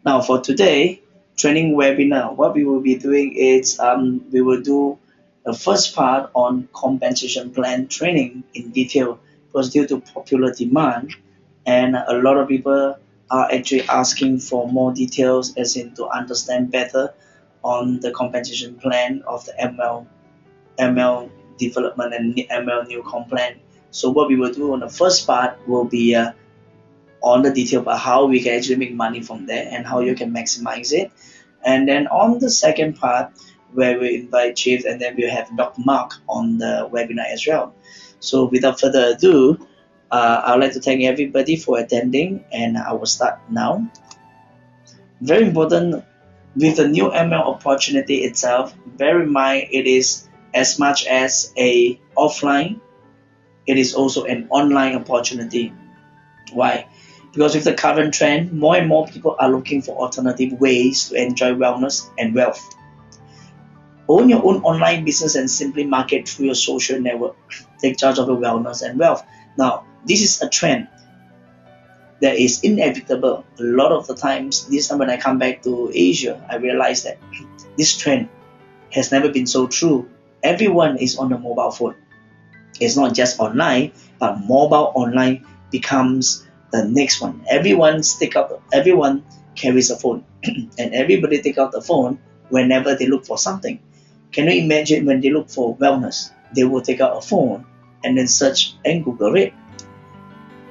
Now for today training webinar, what we will be doing is we will do the first part on compensation plan training in detail, because due to popular demand and a lot of people are actually asking for more details, as in to understand better on the compensation plan of the ML development and ML new comp plan. So what we will do on the first part will be on the detail about how we can actually make money from there and how you can maximize it. And then on the second part, where we invite Chief and then we'll have Dr. Mark on the webinar as well. So without further ado, I'd like to thank everybody for attending, and I will start now. Very important with the new ML opportunity itself, bear in mind it is as much as a offline, it is also an online opportunity. Why? Because with the current trend, more and more people are looking for alternative ways to enjoy wellness and wealth. Own your own online business and simply market through your social network. Take charge of your wellness and wealth. Now, this is a trend that is inevitable. A lot of the times, this time when I come back to Asia, I realize that this trend has never been so true. Everyone is on the mobile phone. It's not just online, but mobile online becomes the next one. Everyone carries a phone, and everybody take out the phone whenever they look for something. Can you imagine when they look for wellness, they will take out a phone and then search and Google it.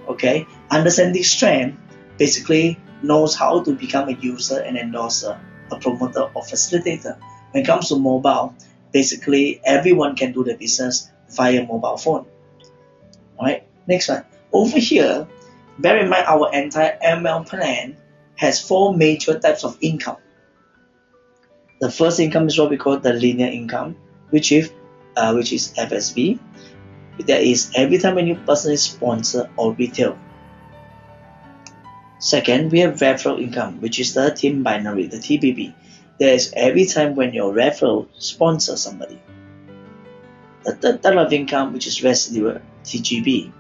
Okay, understand this trend basically knows how to become a user and endorser, a promoter or facilitator. When it comes to mobile, basically everyone can do the business via mobile phone. Alright, next one. Over here, bear in mind our entire ML plan has 4 major types of income. The first income is what we call the linear income, which is FSB. That is every time when you personally sponsor or retail. Second, we have referral income, which is the team binary, the TBB. That is every time when your referral sponsors somebody. The third type of income, which is residual, TGB,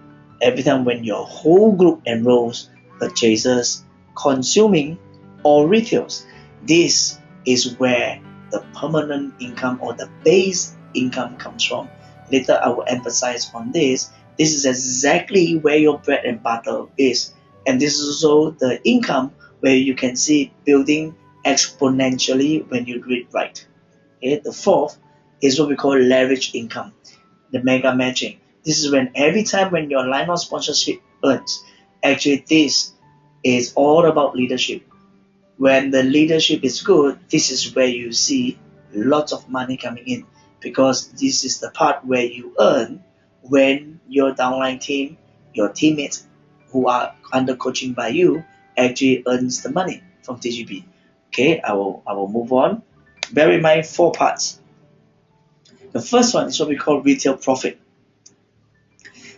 every time when your whole group enrolls, purchases, consuming, or retails. This is where the permanent income or the base income comes from. Later I will emphasize on this. This is exactly where your bread and butter is. And this is also the income where you can see it building exponentially when you do it right. Okay? The fourth is what we call leverage income, the mega matching. This is when every time when your line of sponsorship earns, actually this is all about leadership. When the leadership is good, this is where you see lots of money coming in, because this is the part where you earn when your downline team, your teammates who are under coaching by you actually earns the money from TGB. Okay, I will move on. Bear in mind 4 parts. The first one is what we call retail profit.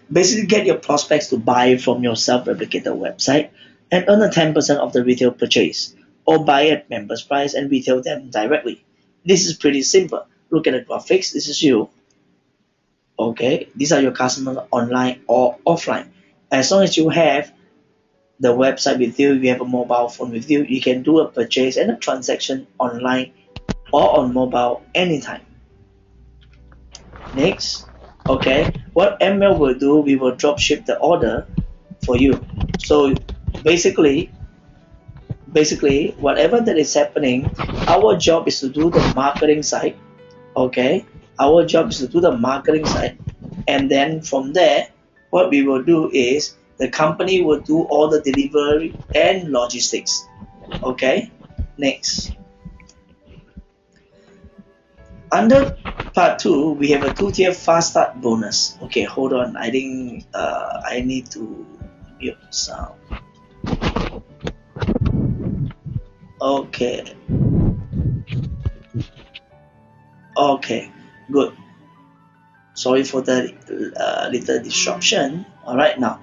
Basically get your prospects to buy from your self-replicated website and earn a 10% of the retail purchase, or buy at members price and retail them directly. This is pretty simple. Look at the graphics. This is you. Okay, these are your customers online or offline. As long as you have the website with you, you have a mobile phone with you, you can do a purchase and a transaction online or on mobile anytime. Next, okay, what ML will do, we will drop ship the order for you. So basically whatever that is happening, our job is to do the marketing side. Okay, our job is to do the marketing side, and then from there what we will do is the company will do all the delivery and logistics. Okay, next, under part 2 we have a 2-tier fast start bonus. Okay, hold on, I think I need to mute sound. Okay, good. Sorry for the little disruption. Alright, now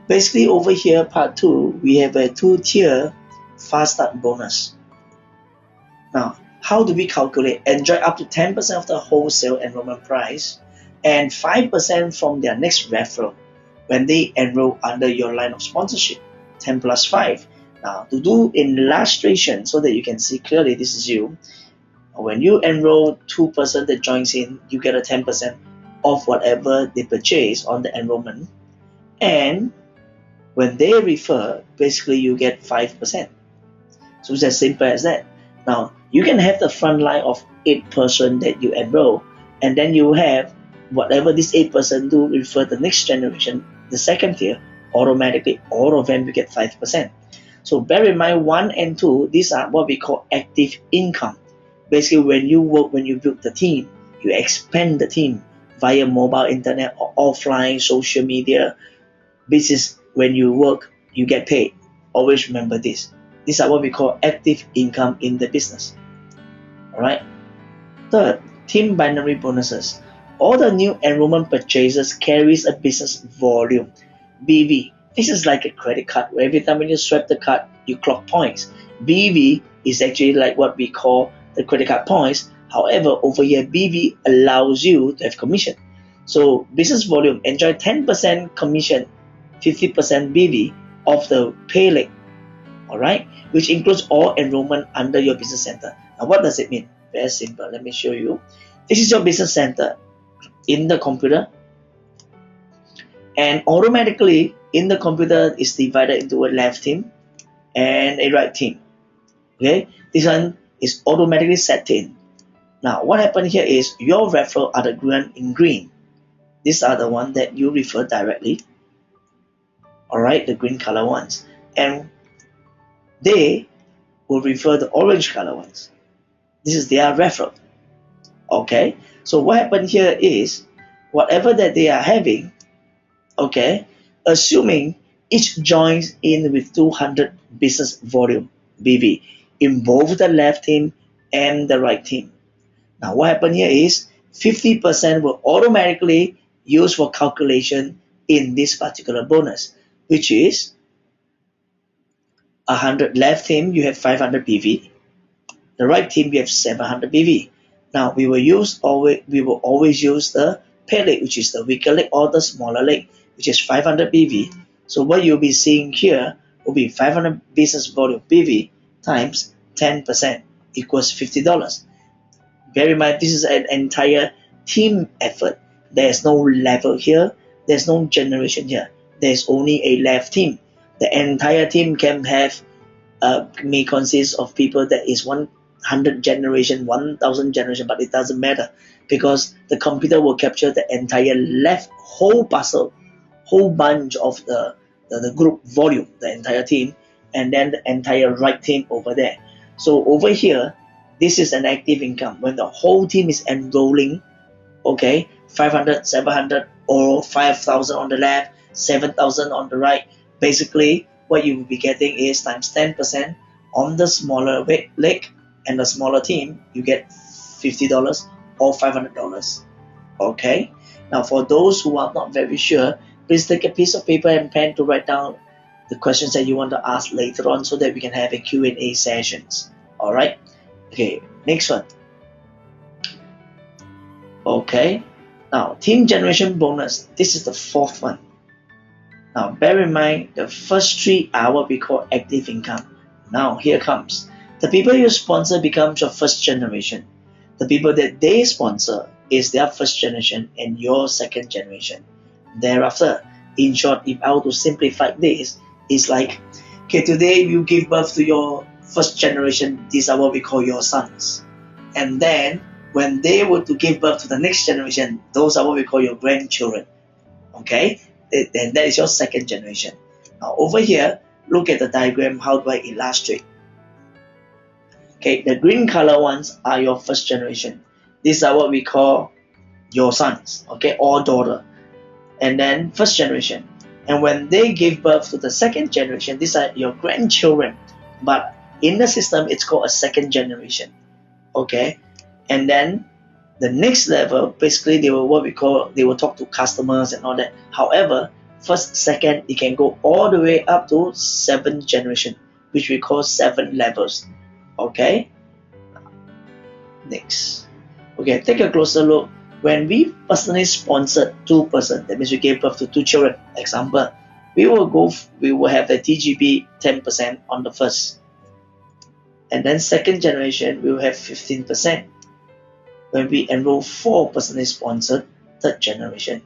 basically over here part 2 we have a 2-tier fast start bonus. Now how do we calculate? Enjoy up to 10% of the wholesale enrollment price and 5% from their next referral when they enroll under your line of sponsorship. 10 plus 5, Now, to do illustration so that you can see clearly this is you, when you enroll 2% that joins in, you get a 10% of whatever they purchase on the enrollment. And when they refer, basically you get 5%. So it's as simple as that. Now, you can have the front line of 8% that you enroll, and then you have whatever this 8% do refer the next generation, the second tier, automatically all of them you get 5%. So bear in mind 1 and 2, these are what we call active income. Basically, when you work, when you build the team, you expand the team via mobile, internet, or offline, social media. This is when you work, you get paid. Always remember this. These are what we call active income in the business. Alright. Third, team binary bonuses. All the new enrollment purchases carries a business volume, BV. This is like a credit card where every time when you swipe the card, you clock points. BV is actually like what we call the credit card points. However, over here, BV allows you to have commission. So business volume, enjoy 10% commission, 50% BV of the pay leg. Alright, which includes all enrollment under your business center. Now, what does it mean? Very simple. Let me show you. This is your business center in the computer, and automatically in the computer is divided into a left team and a right team. Okay, this one is automatically set in. Now, what happened here is your referral are the green in green. These are the ones that you refer directly. Alright, the green color ones, and they will refer the orange color ones. This is their referral. Okay, so what happened here is whatever that they are having, okay, assuming each joins in with 200 business volume BV in both the left team and the right team. Now, what happened here is 50% will automatically use for calculation in this particular bonus, which is 100 left team, you have 500 BV. The right team, you have 700 BV. Now, we will always use the pay leg, which is the weaker leg, or the smaller leg, which is 500 BV. So what you'll be seeing here will be 500 business volume BV times 10% equals $50. Bear in mind, this is an entire team effort. There's no level here. There's no generation here. There's only a left team. The entire team can have may consist of people that is 100 generation, 1000 generation, but it doesn't matter because the computer will capture the entire left whole parcel, whole bunch of the group volume, the entire team, and then the entire right team over there. So over here, this is an active income when the whole team is enrolling. Okay, 500, 700, or 5,000 on the left, 7,000 on the right. Basically, what you will be getting is times 10% on the smaller leg and the smaller team, you get $50 or $500. Okay. Now, for those who are not very sure, please take a piece of paper and pen to write down the questions that you want to ask later on, so that we can have a Q&A sessions. All right. Okay. Next one. Okay. Now, team generation bonus. This is the fourth one. Now, bear in mind, the first three are what we call active income. Now, here comes. The people you sponsor becomes your first generation. The people that they sponsor is their first generation and your second generation. Thereafter, in short, if I were to simplify this, it's like, okay, today you give birth to your first generation. These are what we call your sons. And then, when they were to give birth to the next generation, those are what we call your grandchildren. Okay? And that is your second generation. Now over here, look at the diagram. How do I illustrate? Okay, the green color ones are your first generation. These are what we call your sons, okay, or daughter. And then first generation. And when they give birth to the second generation, these are your grandchildren. But in the system, it's called a second generation. Okay, and then the next level, basically they will talk to customers and all that. However, first, second, it can go all the way up to 7th generation, which we call 7 levels. Okay. Next. Okay, take a closer look. When we personally sponsored 2 persons, that means we gave birth to 2 children. Example, we will have the TGB 10% on the first, and then second generation we will have 15%. When we enroll 4 personally sponsored third generation,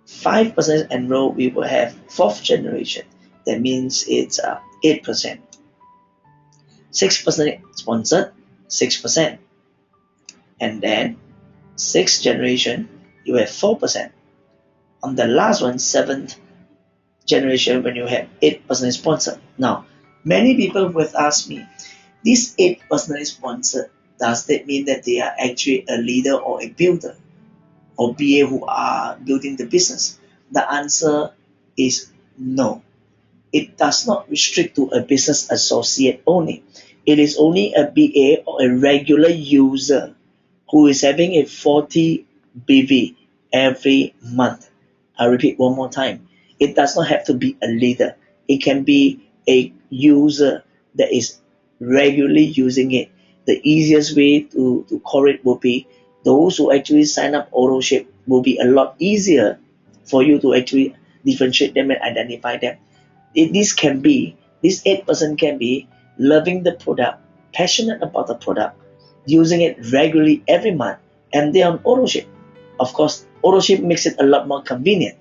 5% enroll, we will have fourth generation. That means it's 8%. 6% sponsored, 6%. And then sixth generation, you have 4%. On the last one, seventh generation, when you have 8% sponsored. Now, many people would ask me, this 8% sponsored, does that mean that they are actually a leader or a builder or BA who are building the business? The answer is no. It does not restrict to a business associate only. It is only a BA or a regular user who is having a 40 BV every month. I repeat one more time. It does not have to be a leader. It can be a user that is regularly using it. The easiest way to call it will be those who actually sign up auto ship will be a lot easier for you to actually differentiate them and identify them. This 8% can be loving the product, passionate about the product, using it regularly every month, and they're on auto ship. Of course, auto ship makes it a lot more convenient.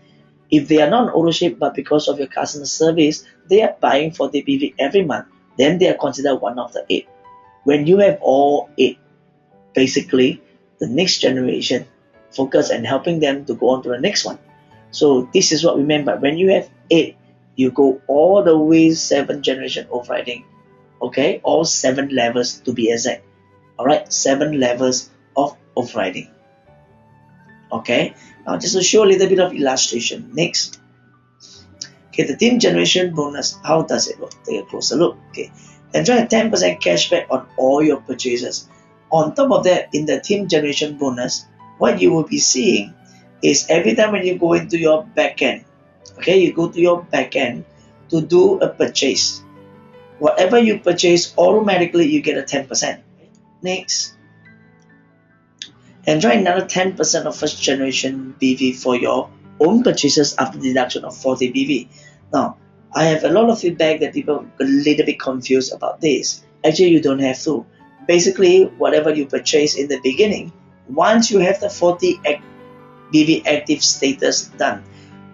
If they are not on auto ship, but because of your customer service, they are buying 40 BV every month, then they are considered one of the 8. When you have all 8, basically, the next generation focus on helping them to go on to the next one. So this is what we meant by when you have 8, you go all the way 7 generation overriding. Okay, all 7 levels to be exact. Alright, 7 levels of overriding. Okay, now just to show a little bit of illustration. Next. Okay, the team generation bonus, how does it work? Take a closer look. Okay, enjoy a 10% cashback on all your purchases. On top of that, in the team generation bonus, what you will be seeing is every time when you go into your backend, okay, you go to your backend to do a purchase. Whatever you purchase, automatically you get a 10%. Next. Enjoy another 10% of first generation BV for your own purchases after deduction of 40 BV. Now, I have a lot of feedback that people are a little bit confused about this. Actually, you don't have to. Basically, whatever you purchase in the beginning, once you have the 40 BV active status done,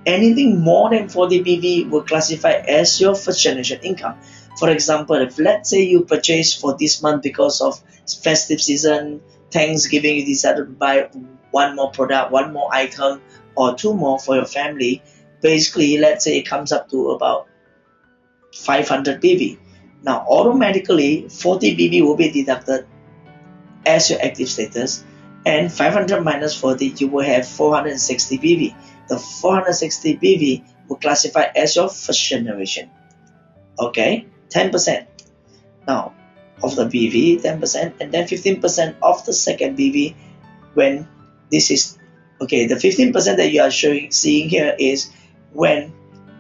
anything more than 40 BV will classify as your first generation income. For example, if let's say you purchase for this month because of festive season, Thanksgiving, you decided to buy one more product, one more item, or 2 more for your family. Basically, let's say it comes up to about 500 BV. Now, automatically, 40 BV will be deducted as your active status, and 500 minus 40, you will have 460 BV. The 460 BV will classify as your first generation. Okay, 10%. Now, of the BV, 10%, and then 15% of the second BV when this is, okay, the 15% that you are seeing here is when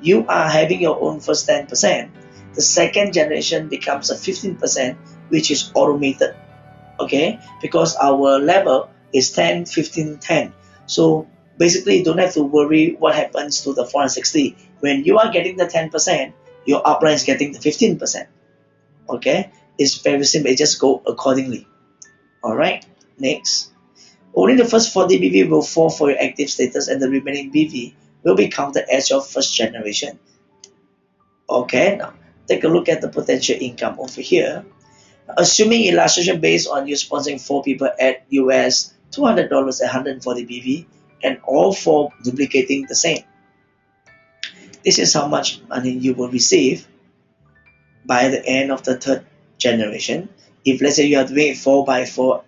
you are having your own first 10%, the second generation becomes a 15%, which is automated, okay, because our level is 10, 15, 10. So basically, you don't have to worry what happens to the 460. When you are getting the 10%, your upline is getting the 15%. Okay, it's very simple. It just go accordingly. All right. Next, only the first 40 BV will fall for your active status, and the remaining BV will be counted as your first generation. Okay. Now take a look at the potential income over here. Assuming illustration based on you sponsoring 4 people at US $200 at 140 BV, and all 4 duplicating the same. This is how much money you will receive by the end of the third generation. If let's say you are doing 4 by 4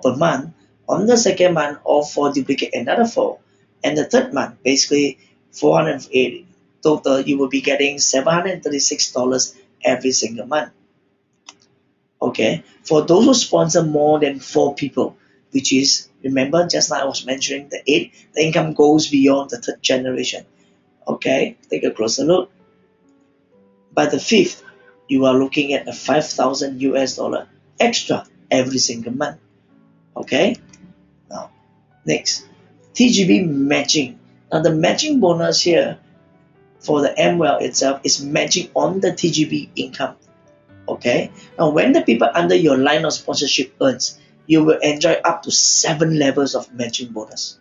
per month, on the second month all 4 duplicate another 4, and the third month basically 480 total, you will be getting $736 every single month. Okay, for those who sponsor more than 4 people, which is, remember just like I was mentioning, the income goes beyond the third generation. Okay, take a closer look. By the 5th, you are looking at a $5,000 extra every single month. Okay, now next, TGB matching. Now the matching bonus here for the AmWell itself is matching on the TGB income. Okay, now when the people under your line of sponsorship earns, you will enjoy up to 7 levels of matching bonus.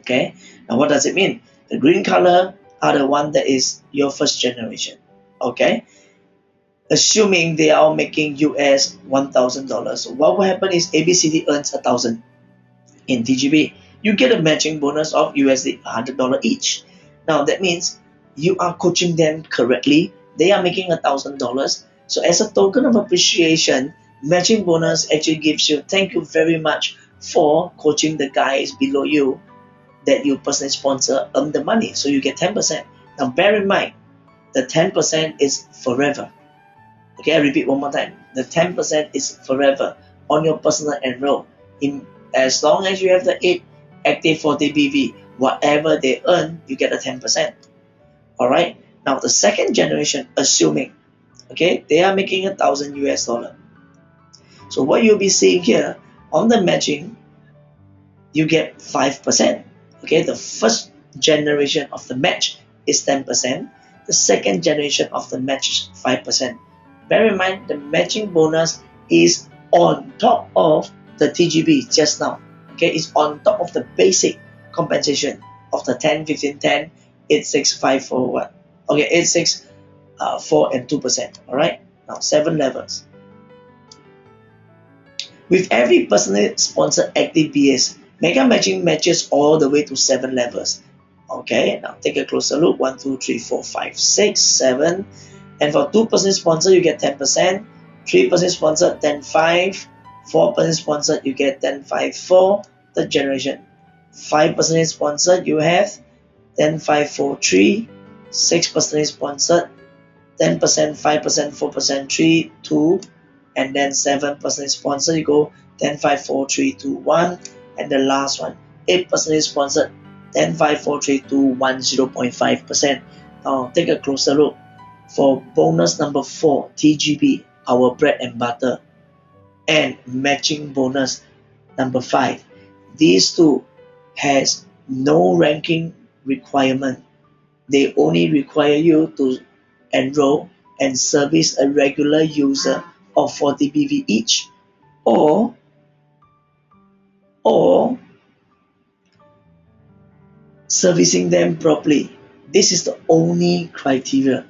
Okay, now what does it mean? The green color are the one that is your first generation. Okay, assuming they are making US $1,000, what will happen is ABCD earns 1,000 in TGB. You get a matching bonus of USD $100 each. Now that means you are coaching them correctly. They are making $1,000. So as a token of appreciation, matching bonus actually gives you thank you very much for coaching the guys below you that you personally sponsor, earn the money. So you get 10%. Now bear in mind, the 10% is forever. Okay, I repeat one more time. The 10% is forever on your personal enroll. As long as you have the 8 active 40 BV, whatever they earn, you get a 10%. Alright, now the second generation, assuming, okay, they are making $1,000. So what you'll be seeing here on the matching, you get 5%. Okay, the first generation of the match is 10%. The second generation of the match is 5%. Bear in mind, the matching bonus is on top of the TGB just now. Okay, it's on top of the basic compensation of the 10, 15, 10, 8, 6, 5, 4, what? Okay, 8, 6, 4, and 2%. Alright, now 7 levels. With every personally sponsored active BS, Mega Matching matches all the way to 7 levels. Okay, now take a closer look. 1, 2, 3, 4, 5, 6, 7. And for 2% sponsored, you get 10%. 3% sponsored, then 5. 4% sponsored, you get 10, 5, 4. Third generation. 5% sponsored, you have 10, 5, 4, 3. 6% sponsored, 10%, 5%, 4%, 3, 2. And then 7% sponsored, you go 10, 5, 4, 3, 2, 1. And the last one, 8% sponsored, 10, 5, 4, 3, 2, 1, 0.5%. Now take a closer look. For bonus number 4, TGB, our bread and butter, and matching bonus number 5, these two has no ranking requirement. They only require you to enroll and service a regular user of 40 BV each, or servicing them properly. This is the only criteria.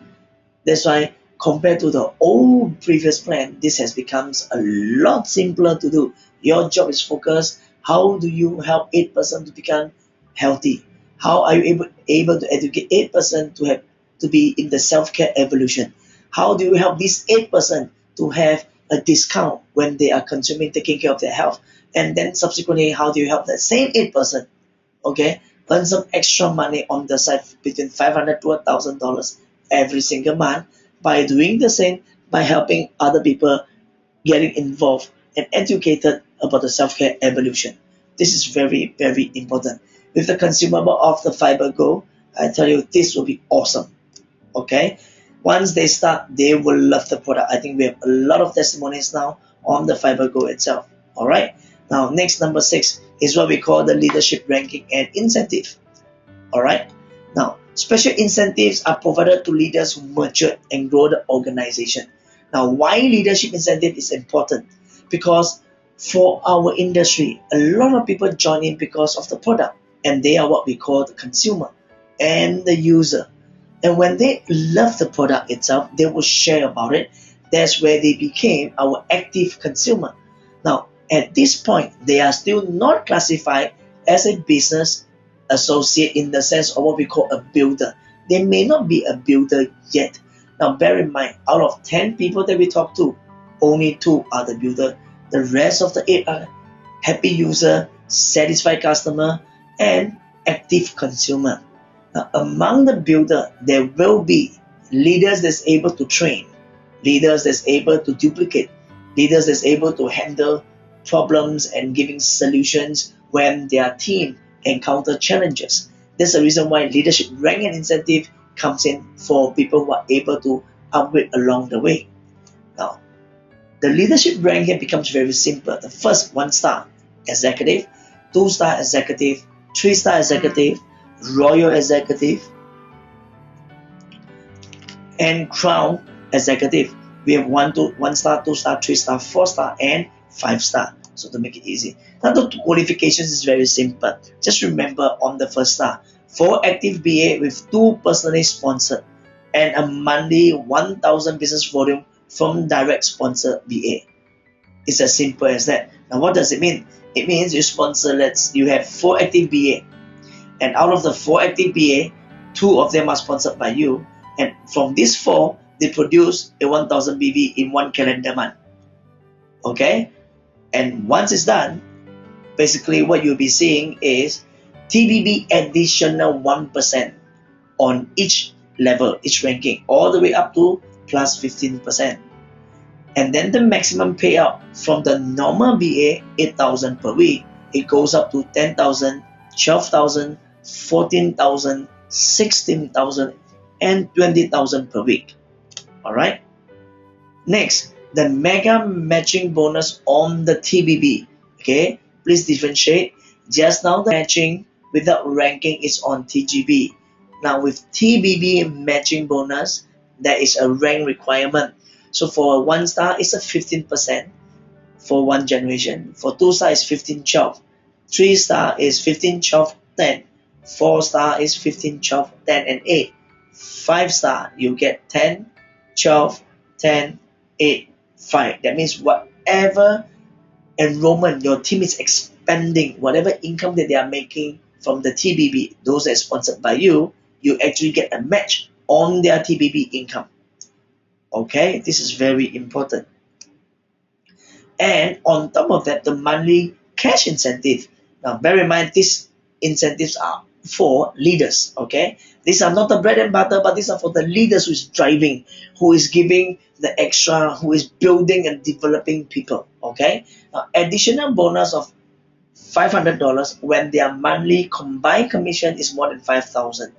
That's why compared to the old previous plan, this has become a lot simpler to do. Your job is focused. How do you help 8% to become healthy? How are you able to educate 8% to be in the self-care evolution? How do you help this 8% to have a discount when they are consuming, taking care of their health? And then subsequently, how do you help that same 8%, okay, earn some extra money on the side between $500 to $1,000 every single month by doing the same, by helping other people getting involved and educated about the self-care evolution. This is very, very important. With the consumable of the Fiber Go, I tell you, this will be awesome. Okay, once they start, they will love the product. I think we have a lot of testimonies now on the Fiber Go itself. All right, now next, number 6 is what we call the leadership ranking and incentive. All right, now special incentives are provided to leaders who mature and grow the organization. Now, why leadership incentive is important? Because for our industry, a lot of people join in because of the product, and they are what we call the consumer and the user. And when they love the product itself, they will share about it. That's where they became our active consumer. Now, at this point, they are still not classified as a business associate in the sense of what we call a builder. They may not be a builder yet. Now, bear in mind, out of 10 people that we talk to, only 2 are the builder. The rest of the 8 are happy user, satisfied customer, and active consumer. Now, among the builder, there will be leaders that's able to train, leaders that's able to duplicate, leaders that's able to handle problems and giving solutions when their team encounter challenges. That's the reason why leadership rank and incentive comes in for people who are able to upgrade along the way. Now, the leadership rank here becomes very simple. The first 1-star executive, 2-star executive, 3-star executive, royal executive, And Crown Executive, we have 1 star, 2 star, 3 star, 4 star, and 5 star. So to make it easy. Now the qualifications is very simple. Just remember on the first star, 4 active BA with 2 personally sponsored and a monthly 1,000 business volume from direct sponsor BA. It's as simple as that. Now what does it mean? It means you sponsor, you have 4 active BA, and out of the 4 active BA, 2 of them are sponsored by you, and from these 4, they produce a 1,000 BV in 1 calendar month. Okay? And once it's done, basically what you'll be seeing is TBB additional 1% on each level, each ranking, all the way up to plus 15%. And then the maximum payout from the normal BA, 8,000 per week, it goes up to 10,000, 12,000, 14,000, 16,000, and 20,000 per week. Alright? Next, the mega matching bonus on the TBB. Okay, please differentiate. Just now the matching without ranking is on TGB. Now with TBB matching bonus, there is a rank requirement. So for a 1 star, it's a 15% for 1 generation. For 2 star, it's 15, 12. 3 star is 15, 12, 10. 4 star is 15, 12, 10, and 8. 5 star, you get 10, 12, 10, 8, 5. That means whatever enrollment your team is expanding, whatever income that they are making from the TBB, those that are sponsored by you, you actually get a match on their TBB income. Okay, this is very important. And on top of that, the monthly cash incentive. Now, bear in mind, these incentives are for leaders. Okay, these are not the bread and butter, but these are for the leaders who is driving, who is giving the extra, who is building and developing people. Okay, now additional bonus of $500 when their monthly combined commission is more than 5,000.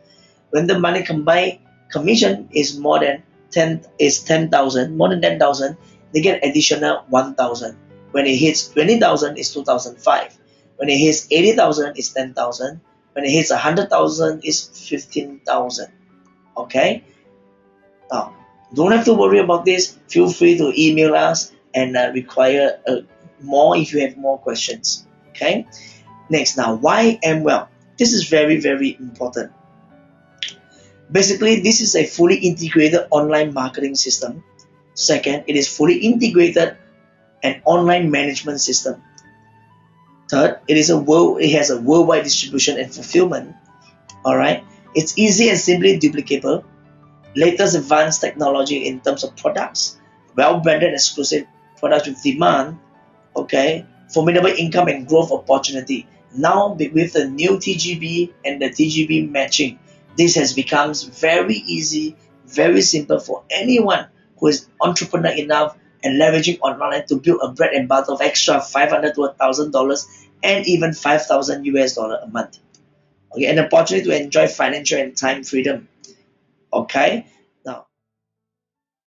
When the money combined commission is more than 10,000, more than 10,000, they get additional 1,000. When it hits 20,000, it's 2,005. When it hits 80,000, it's 10,000. When it hits 100,000, it's 15,000. Okay. Now, don't have to worry about this. Feel free to email us and require more if you have more questions. Okay. Next, now, why AmWell? This is very, very important. Basically, this is a fully integrated online marketing system. Second, it is fully integrated and online management system. Third, it has a worldwide distribution and fulfillment. Alright, it's easy and simply duplicable. Latest advanced technology in terms of products, well-branded exclusive products with demand. Okay, formidable income and growth opportunity. Now with the new TGB and the TGB matching, this has become very easy, very simple for anyone who is entrepreneur enough and leveraging online to build a bread and butter of extra $500 to $1,000 and even $5,000 a month. Okay, an opportunity to enjoy financial and time freedom. Okay,